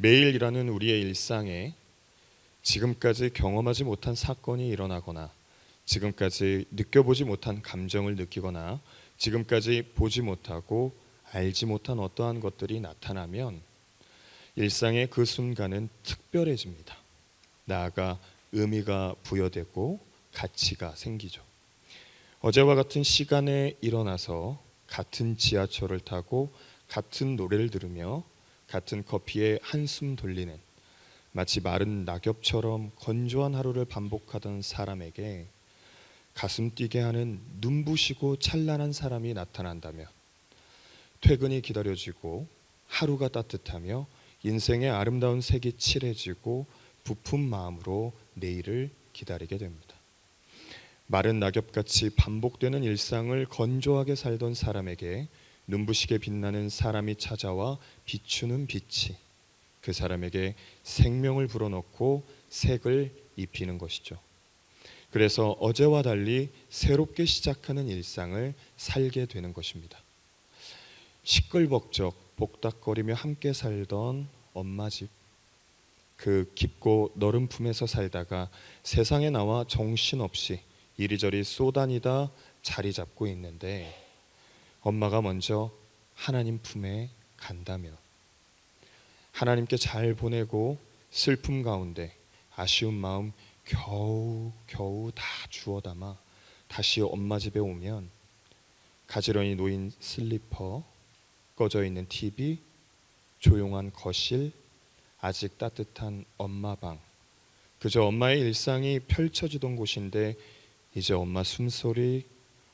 매일 일하는 우리의 일상에 지금까지 경험하지 못한 사건이 일어나거나 지금까지 느껴보지 못한 감정을 느끼거나 지금까지 보지 못하고 알지 못한 어떠한 것들이 나타나면 일상의 그 순간은 특별해집니다. 나아가 의미가 부여되고 가치가 생기죠. 어제와 같은 시간에 일어나서 같은 지하철을 타고 같은 노래를 들으며 같은 커피에 한숨 돌리는 마치 마른 낙엽처럼 건조한 하루를 반복하던 사람에게 가슴 뛰게 하는 눈부시고 찬란한 사람이 나타난다면, 퇴근이 기다려지고 하루가 따뜻하며 인생의 아름다운 색이 칠해지고 부푼 마음으로 내일을 기다리게 됩니다. 마른 낙엽같이 반복되는 일상을 건조하게 살던 사람에게 눈부시게 빛나는 사람이 찾아와 비추는 빛이 그 사람에게 생명을 불어넣고 색을 입히는 것이죠. 그래서 어제와 달리 새롭게 시작하는 일상을 살게 되는 것입니다. 시끌벅적 복닥거리며 함께 살던 엄마 집, 그 깊고 너른 품에서 살다가 세상에 나와 정신없이 이리저리 쏘다니다 자리 잡고 있는데, 엄마가 먼저 하나님 품에 간다면, 하나님께 잘 보내고 슬픔 가운데 아쉬운 마음 겨우 다 주워 담아 다시 엄마 집에 오면, 가지런히 놓인 슬리퍼, 꺼져 있는 TV, 조용한 거실, 아직 따뜻한 엄마 방, 그저 엄마의 일상이 펼쳐지던 곳인데 이제 엄마 숨소리,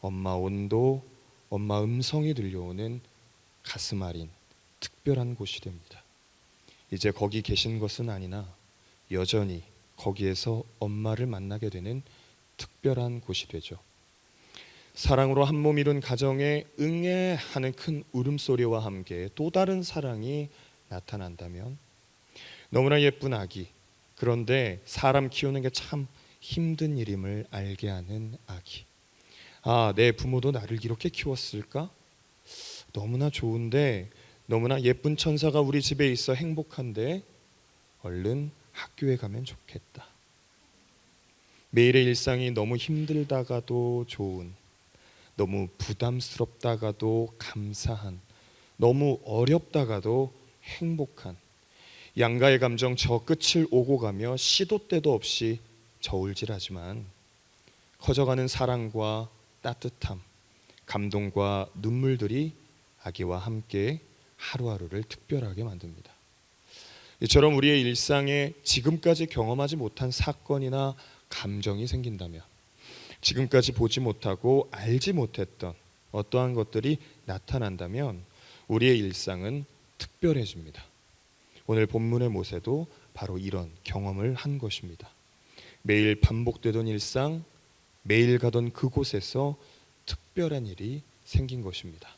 엄마 온도, 엄마 음성이 들려오는 가슴 아린 특별한 곳이 됩니다. 이제 거기 계신 것은 아니나 여전히 거기에서 엄마를 만나게 되는 특별한 곳이 되죠. 사랑으로 한 몸 이룬 가정에 응애 하는 큰 울음소리와 함께 또 다른 사랑이 나타난다면, 너무나 예쁜 아기, 그런데 사람 키우는 게 참 힘든 일임을 알게 하는 아기. 아, 내 부모도 나를 이렇게 키웠을까? 너무나 좋은데, 너무나 예쁜 천사가 우리 집에 있어 행복한데 얼른 학교에 가면 좋겠다. 매일의 일상이 너무 힘들다가도 좋은, 너무 부담스럽다가도 감사한, 너무 어렵다가도 행복한, 양가의 감정 저 끝을 오고 가며 시도 때도 없이 저울질하지만 커져가는 사랑과 따뜻함, 감동과 눈물들이 아기와 함께 하루하루를 특별하게 만듭니다. 이처럼 우리의 일상에 지금까지 경험하지 못한 사건이나 감정이 생긴다면, 지금까지 보지 못하고 알지 못했던 어떠한 것들이 나타난다면 우리의 일상은 특별해집니다. 오늘 본문의 모세도 바로 이런 경험을 한 것입니다. 매일 반복되던 일상, 매일 가던 그곳에서 특별한 일이 생긴 것입니다.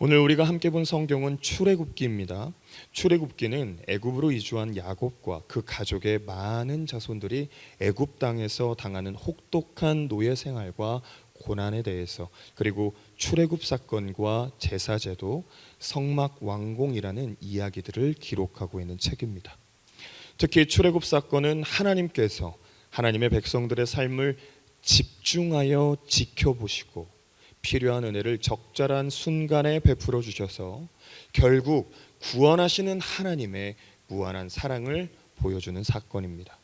오늘 우리가 함께 본 성경은 출애굽기입니다. 출애굽기는 애굽으로 이주한 야곱과 그 가족의 많은 자손들이 애굽 땅에서 당하는 혹독한 노예 생활과 고난에 대해서, 그리고 출애굽 사건과 제사제도, 성막 완공이라는 이야기들을 기록하고 있는 책입니다. 특히 출애굽 사건은 하나님께서 하나님의 백성들의 삶을 집중하여 지켜보시고 필요한 은혜를 적절한 순간에 베풀어 주셔서 결국 구원하시는 하나님의 무한한 사랑을 보여주는 사건입니다.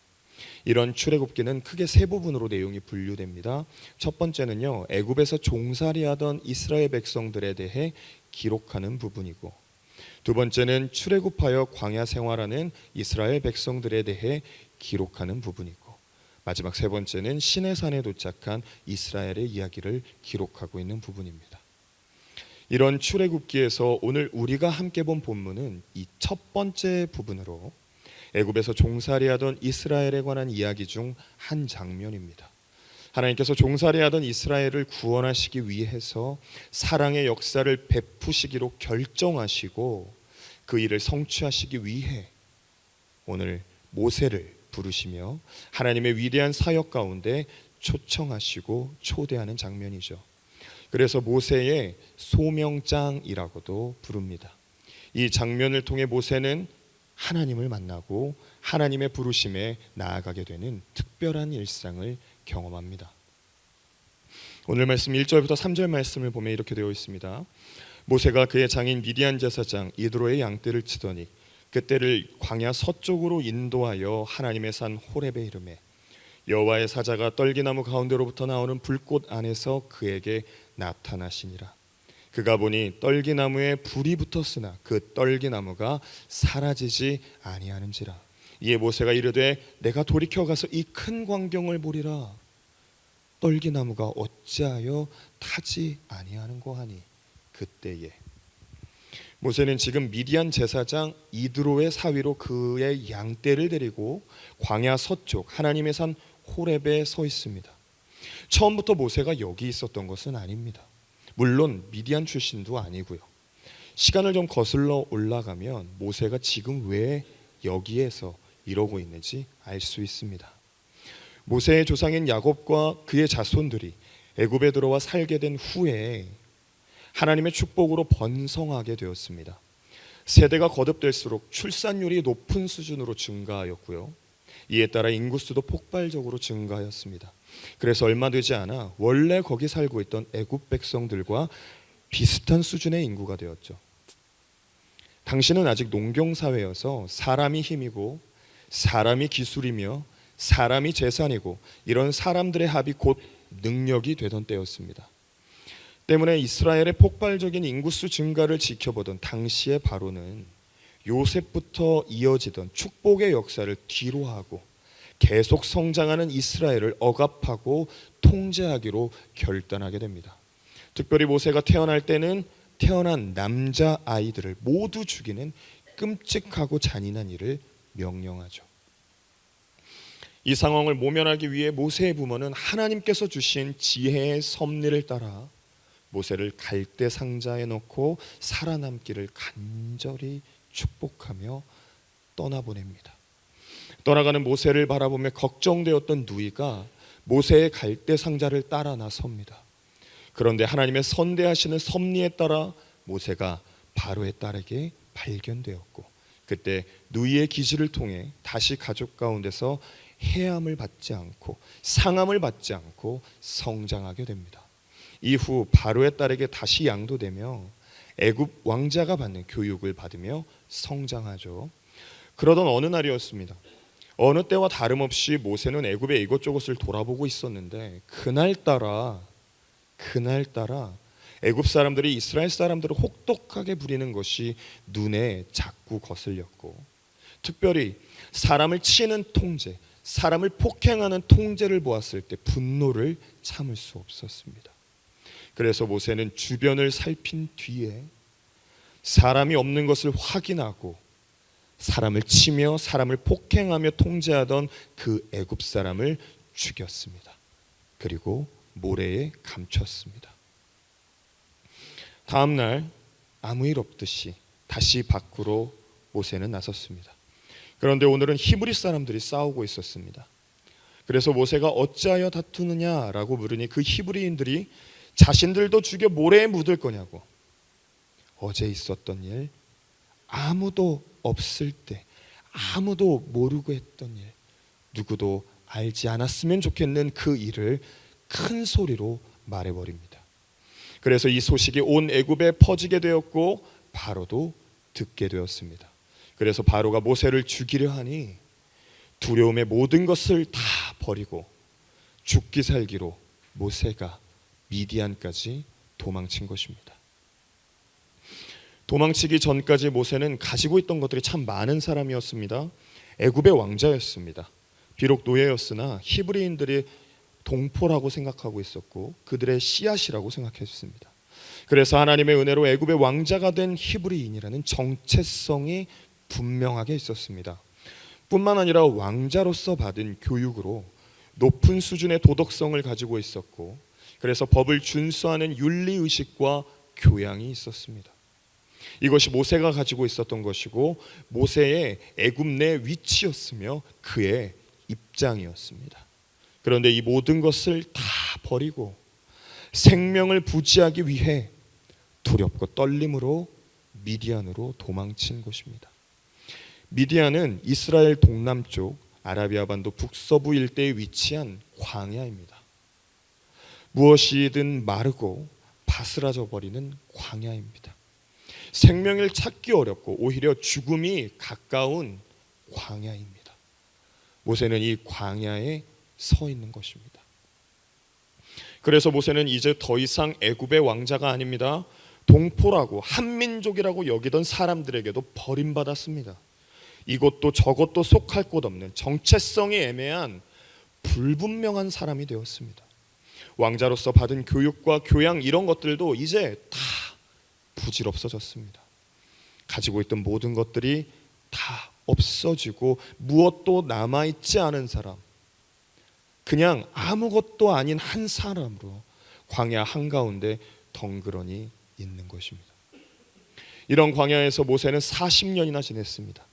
이런 출애굽기는 크게 세 부분으로 내용이 분류됩니다. 첫 번째는요, 애굽에서 종살이하던 이스라엘 백성들에 대해 기록하는 부분이고, 두 번째는 출애굽하여 광야 생활하는 이스라엘 백성들에 대해 기록하는 부분이고, 마지막 세 번째는 시내산에 도착한 이스라엘의 이야기를 기록하고 있는 부분입니다. 이런 출애굽기에서 오늘 우리가 함께 본 본문은 이 첫 번째 부분으로 애굽에서 종살이하던 이스라엘에 관한 이야기 중 한 장면입니다. 하나님께서 종살이하던 이스라엘을 구원하시기 위해서 사랑의 역사를 베푸시기로 결정하시고 그 일을 성취하시기 위해 오늘 모세를 부르시며 하나님의 위대한 사역 가운데 초청하시고 초대하는 장면이죠. 그래서 모세의 소명장이라고도 부릅니다. 이 장면을 통해 모세는 하나님을 만나고 하나님의 부르심에 나아가게 되는 특별한 일상을 경험합니다. 오늘 말씀 1절부터 3절 말씀을 보면 이렇게 되어 있습니다. 모세가 그의 장인 미디안 제사장 이드로의 양떼를 치더니 그때를 광야 서쪽으로 인도하여 하나님의 산 호렙에 이르매 여호와의 사자가 떨기나무 가운데로부터 나오는 불꽃 안에서 그에게 나타나시니라. 그가 보니 떨기나무에 불이 붙었으나 그 떨기나무가 사라지지 아니하는지라. 이에 모세가 이르되 내가 돌이켜 가서 이 큰 광경을 보리라. 떨기나무가 어찌하여 타지 아니하는고 하니 그때에 모세는 지금 미디안 제사장 이드로의 사위로 그의 양떼를 데리고 광야 서쪽 하나님의 산 호렙에 서 있습니다. 처음부터 모세가 여기 있었던 것은 아닙니다. 물론 미디안 출신도 아니고요. 시간을 좀 거슬러 올라가면 모세가 지금 왜 여기에서 이러고 있는지 알 수 있습니다. 모세의 조상인 야곱과 그의 자손들이 애굽에 들어와 살게 된 후에 하나님의 축복으로 번성하게 되었습니다. 세대가 거듭될수록 출산율이 높은 수준으로 증가하였고요. 이에 따라 인구수도 폭발적으로 증가하였습니다. 그래서 얼마 되지 않아 원래 거기 살고 있던 애굽 백성들과 비슷한 수준의 인구가 되었죠. 당시는 아직 농경사회여서 사람이 힘이고 사람이 기술이며 사람이 재산이고 이런 사람들의 합이 곧 능력이 되던 때였습니다. 때문에 이스라엘의 폭발적인 인구수 증가를 지켜보던 당시의 바로는 요셉부터 이어지던 축복의 역사를 뒤로하고 계속 성장하는 이스라엘을 억압하고 통제하기로 결단하게 됩니다. 특별히 모세가 태어날 때는 태어난 남자 아이들을 모두 죽이는 끔찍하고 잔인한 일을 명령하죠. 이 상황을 모면하기 위해 모세의 부모는 하나님께서 주신 지혜의 섭리를 따라 모세를 갈대 상자에 넣고 살아남기를 간절히 축복하며 떠나보냅니다. 떠나가는 모세를 바라보며 걱정되었던 누이가 모세의 갈대 상자를 따라 나섭니다. 그런데 하나님의 선대하시는 섭리에 따라 모세가 바로의 딸에게 발견되었고 그때 누이의 기지를 통해 다시 가족 가운데서 해함을 받지 않고 상함을 받지 않고 성장하게 됩니다. 이후 바로의 딸에게 다시 양도되며 애굽 왕자가 받는 교육을 받으며 성장하죠. 그러던 어느 날이었습니다. 어느 때와 다름없이 모세는 애굽의 이곳저곳을 돌아보고 있었는데 그날따라 애굽 사람들이 이스라엘 사람들을 혹독하게 부리는 것이 눈에 자꾸 거슬렸고 특별히 사람을 치는 통제, 사람을 폭행하는 통제를 보았을 때 분노를 참을 수 없었습니다. 그래서 모세는 주변을 살핀 뒤에 사람이 없는 것을 확인하고 사람을 치며 사람을 폭행하며 통제하던 그 애굽 사람을 죽였습니다. 그리고 모래에 감췄습니다. 다음 날 아무 일 없듯이 다시 밖으로 모세는 나섰습니다. 그런데 오늘은 히브리 사람들이 싸우고 있었습니다. 그래서 모세가 어찌하여 다투느냐라고 물으니 그 히브리인들이 자신들도 죽여 모래에 묻을 거냐고. 어제 있었던 일, 아무도 없을 때 아무도 모르고 했던 일, 누구도 알지 않았으면 좋겠는 그 일을 큰 소리로 말해버립니다. 그래서 이 소식이 온 애굽에 퍼지게 되었고 바로도 듣게 되었습니다. 그래서 바로가 모세를 죽이려 하니 두려움의 모든 것을 다 버리고 죽기 살기로 모세가 미디안까지 도망친 것입니다. 도망치기 전까지 모세는 가지고 있던 것들이 참 많은 사람이었습니다. 애굽의 왕자였습니다. 비록 노예였으나 히브리인들이 동포라고 생각하고 있었고 그들의 씨앗이라고 생각했습니다. 그래서 하나님의 은혜로 애굽의 왕자가 된 히브리인이라는 정체성이 분명하게 있었습니다. 뿐만 아니라 왕자로서 받은 교육으로 높은 수준의 도덕성을 가지고 있었고 그래서 법을 준수하는 윤리의식과 교양이 있었습니다. 이것이 모세가 가지고 있었던 것이고 모세의 애굽 내 위치였으며 그의 입장이었습니다. 그런데 이 모든 것을 다 버리고 생명을 부지하기 위해 두렵고 떨림으로 미디안으로 도망친 곳입니다. 미디안은 이스라엘 동남쪽 아라비아 반도 북서부 일대에 위치한 광야입니다. 무엇이든 마르고 바스라져 버리는 광야입니다. 생명을 찾기 어렵고 오히려 죽음이 가까운 광야입니다. 모세는 이 광야에 서 있는 것입니다. 그래서 모세는 이제 더 이상 애굽의 왕자가 아닙니다. 동포라고 한민족이라고 여기던 사람들에게도 버림받았습니다. 이것도 저것도 속할 곳 없는 정체성이 애매한 불분명한 사람이 되었습니다. 왕자로서 받은 교육과 교양 이런 것들도 이제 다 부질없어졌습니다. 가지고 있던 모든 것들이 다 없어지고 무엇도 남아있지 않은 사람, 그냥 아무것도 아닌 한 사람으로 광야 한가운데 덩그러니 있는 것입니다. 이런 광야에서 모세는 40년이나 지냈습니다.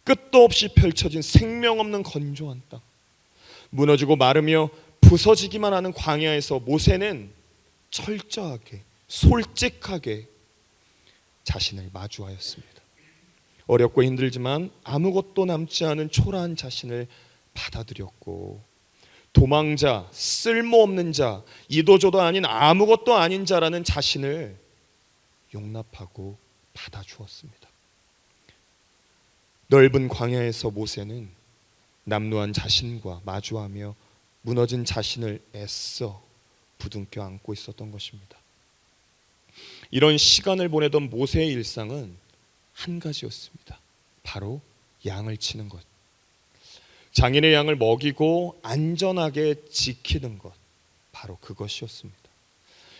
끝도 없이 펼쳐진 생명 없는 건조한 땅, 무너지고 마르며 부서지기만 하는 광야에서 모세는 철저하게 솔직하게 자신을 마주하였습니다. 어렵고 힘들지만 아무것도 남지 않은 초라한 자신을 받아들였고, 도망자, 쓸모없는 자, 이도저도 아닌 아무것도 아닌 자라는 자신을 용납하고 받아주었습니다. 넓은 광야에서 모세는 남루한 자신과 마주하며 무너진 자신을 애써 부둥켜 안고 있었던 것입니다. 이런 시간을 보내던 모세의 일상은 한 가지였습니다. 바로 양을 치는 것. 장인의 양을 먹이고 안전하게 지키는 것, 바로 그것이었습니다.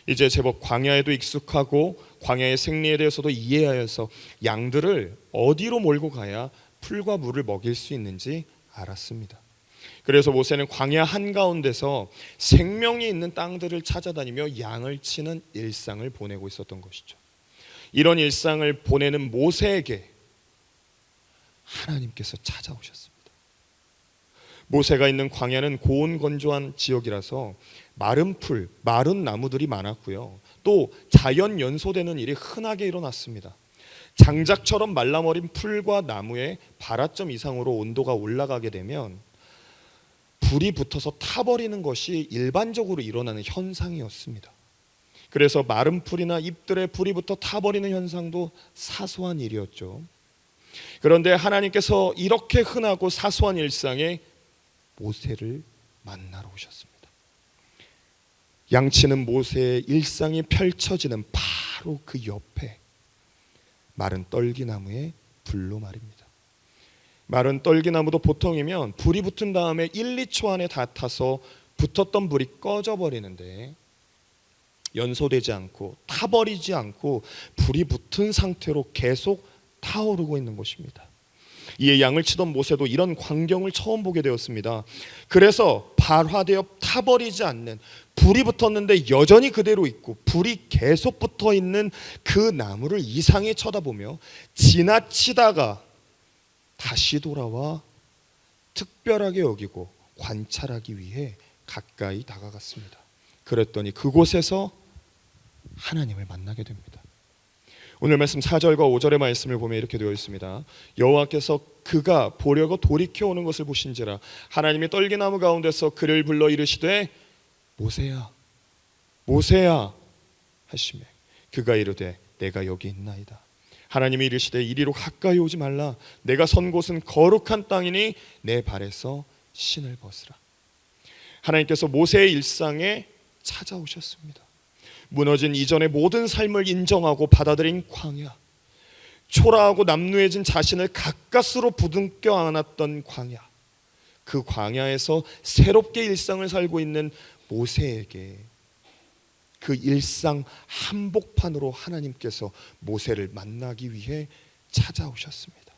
이제 제법 광야에도 익숙하고 광야의 생리에 대해서도 이해하여서 양들을 어디로 몰고 가야 풀과 물을 먹일 수 있는지 알았습니다. 그래서 모세는 광야 한가운데서 생명이 있는 땅들을 찾아다니며 양을 치는 일상을 보내고 있었던 것이죠. 이런 일상을 보내는 모세에게 하나님께서 찾아오셨습니다. 모세가 있는 광야는 고온 건조한 지역이라서 마른 풀, 마른 나무들이 많았고요. 또 자연 연소되는 일이 흔하게 일어났습니다. 장작처럼 말라버린 풀과 나무의 발화점 이상으로 온도가 올라가게 되면 불이 붙어서 타버리는 것이 일반적으로 일어나는 현상이었습니다. 그래서 마른 풀이나 잎들에 불이 붙어 타버리는 현상도 사소한 일이었죠. 그런데 하나님께서 이렇게 흔하고 사소한 일상에 모세를 만나러 오셨습니다. 양치는 모세의 일상이 펼쳐지는 바로 그 옆에 마른 떨기나무의 불로 말입니다. 마른 떨기나무도 보통이면 불이 붙은 다음에 1, 2초 안에 다 타서 붙었던 불이 꺼져버리는데, 연소되지 않고 타버리지 않고 불이 붙은 상태로 계속 타오르고 있는 것입니다. 이에 양을 치던 모세도 이런 광경을 처음 보게 되었습니다. 그래서 발화되어 타버리지 않는, 불이 붙었는데 여전히 그대로 있고 불이 계속 붙어 있는 그 나무를 이상히 쳐다보며 지나치다가 다시 돌아와 특별하게 여기고 관찰하기 위해 가까이 다가갔습니다. 그랬더니 그곳에서 하나님을 만나게 됩니다. 오늘 말씀 4절과 5절의 말씀을 보면 이렇게 되어 있습니다. 여호와께서 그가 보려고 돌이켜 오는 것을 보신지라 하나님이 떨기나무 가운데서 그를 불러 이르시되 모세야 모세야 하시매 그가 이르되 내가 여기 있나이다. 하나님이 이르시되 이리로 가까이 오지 말라. 내가 선 곳은 거룩한 땅이니 내 발에서 신을 벗으라. 하나님께서 모세의 일상에 찾아오셨습니다. 무너진 이전의 모든 삶을 인정하고 받아들인 광야, 초라하고 남루해진 자신을 가까스로 부둥켜 안았던 광야, 그 광야에서 새롭게 일상을 살고 있는 모세에게 그 일상 한복판으로 하나님께서 모세를 만나기 위해 찾아오셨습니다.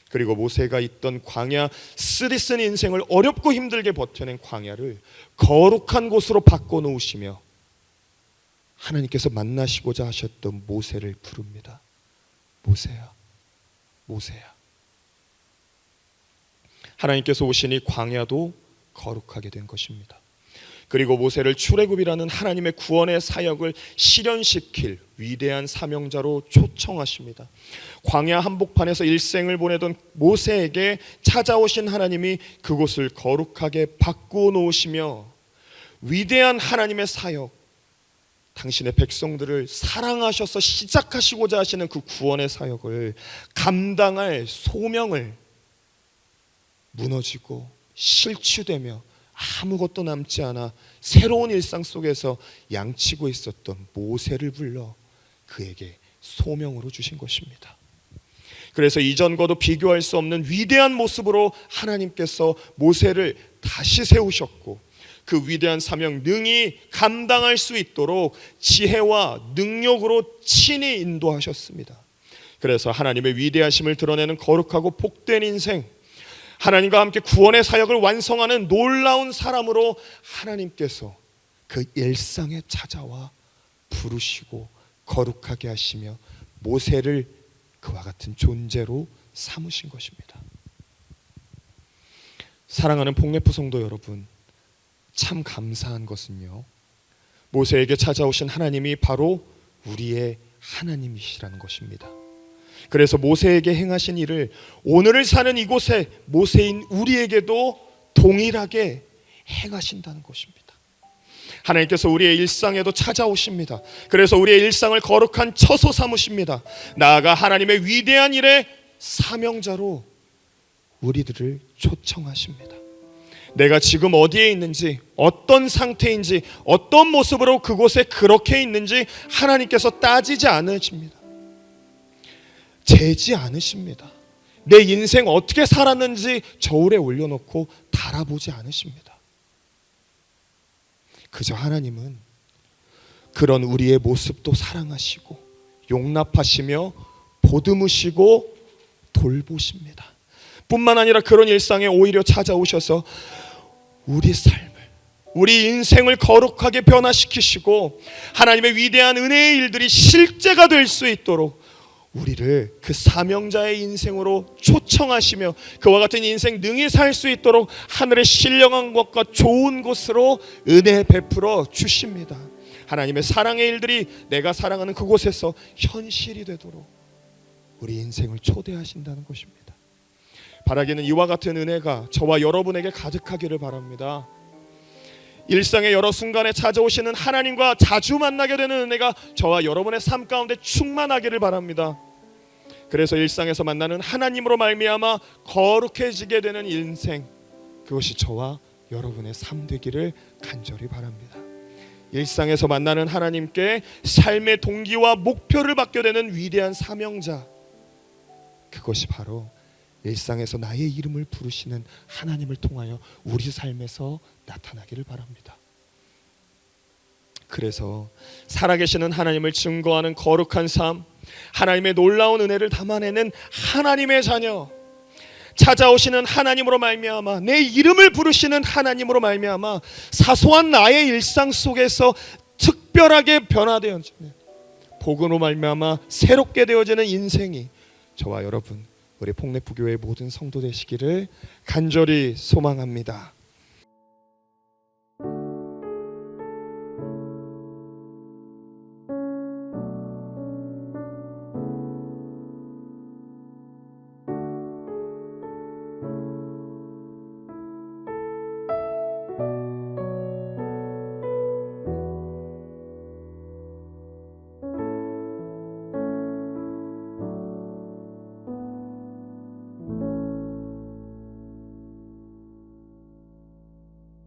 그리고 모세가 있던 광야, 쓰디쓴 인생을 어렵고 힘들게 버텨낸 광야를 거룩한 곳으로 바꿔놓으시며 하나님께서 만나시고자 하셨던 모세를 부릅니다. 모세야, 모세야. 하나님께서 오시니 광야도 거룩하게 된 것입니다. 그리고 모세를 출애굽이라는 하나님의 구원의 사역을 실현시킬 위대한 사명자로 초청하십니다. 광야 한복판에서 일생을 보내던 모세에게 찾아오신 하나님이 그곳을 거룩하게 바꾸어 놓으시며 위대한 하나님의 사역, 당신의 백성들을 사랑하셔서 시작하시고자 하시는 그 구원의 사역을 감당할 소명을 무너지고 실추되며 아무것도 남지 않아 새로운 일상 속에서 양치고 있었던 모세를 불러 그에게 소명으로 주신 것입니다. 그래서 이전과도 비교할 수 없는 위대한 모습으로 하나님께서 모세를 다시 세우셨고, 그 위대한 사명 능히 감당할 수 있도록 지혜와 능력으로 친히 인도하셨습니다. 그래서 하나님의 위대하심을 드러내는 거룩하고 복된 인생, 하나님과 함께 구원의 사역을 완성하는 놀라운 사람으로 하나님께서 그 일상에 찾아와 부르시고 거룩하게 하시며 모세를 그와 같은 존재로 삼으신 것입니다. 사랑하는 복내프 성도 여러분, 참 감사한 것은요, 모세에게 찾아오신 하나님이 바로 우리의 하나님이시라는 것입니다. 그래서 모세에게 행하신 일을 오늘을 사는 이곳에 모세인 우리에게도 동일하게 행하신다는 것입니다. 하나님께서 우리의 일상에도 찾아오십니다. 그래서 우리의 일상을 거룩한 처소 삼으십니다. 나아가 하나님의 위대한 일의 사명자로 우리들을 초청하십니다. 내가 지금 어디에 있는지, 어떤 상태인지, 어떤 모습으로 그곳에 그렇게 있는지 하나님께서 따지지 않으십니다. 재지 않으십니다. 내 인생 어떻게 살았는지 저울에 올려놓고 달아보지 않으십니다. 그저 하나님은 그런 우리의 모습도 사랑하시고 용납하시며 보듬으시고 돌보십니다. 뿐만 아니라 그런 일상에 오히려 찾아오셔서 우리 삶을, 우리 인생을 거룩하게 변화시키시고 하나님의 위대한 은혜의 일들이 실제가 될 수 있도록 우리를 그 사명자의 인생으로 초청하시며 그와 같은 인생 능히 살 수 있도록 하늘의 신령한 것과 좋은 곳으로 은혜 베풀어 주십니다. 하나님의 사랑의 일들이 내가 사랑하는 그곳에서 현실이 되도록 우리 인생을 초대하신다는 것입니다. 바라기는 이와 같은 은혜가 저와 여러분에게 가득하기를 바랍니다. 일상의 여러 순간에 찾아오시는 하나님과 자주 만나게 되는 은혜가 저와 여러분의 삶 가운데 충만하기를 바랍니다. 그래서 일상에서 만나는 하나님으로 말미암아 거룩해지게 되는 인생, 그것이 저와 여러분의 삶 되기를 간절히 바랍니다. 일상에서 만나는 하나님께 삶의 동기와 목표를 받게 되는 위대한 사명자, 그것이 바로 일상에서 나의 이름을 부르시는 하나님을 통하여 우리 삶에서 나타나기를 바랍니다. 그래서 살아계시는 하나님을 증거하는 거룩한 삶, 하나님의 놀라운 은혜를 담아내는 하나님의 자녀, 찾아오시는 하나님으로 말미암아 내 이름을 부르시는 하나님으로 말미암아 사소한 나의 일상 속에서 특별하게 변화되어지는 복음으로 말미암아 새롭게 되어지는 인생이 저와 여러분, 우리 복내프교회의 모든 성도 되시기를 간절히 소망합니다.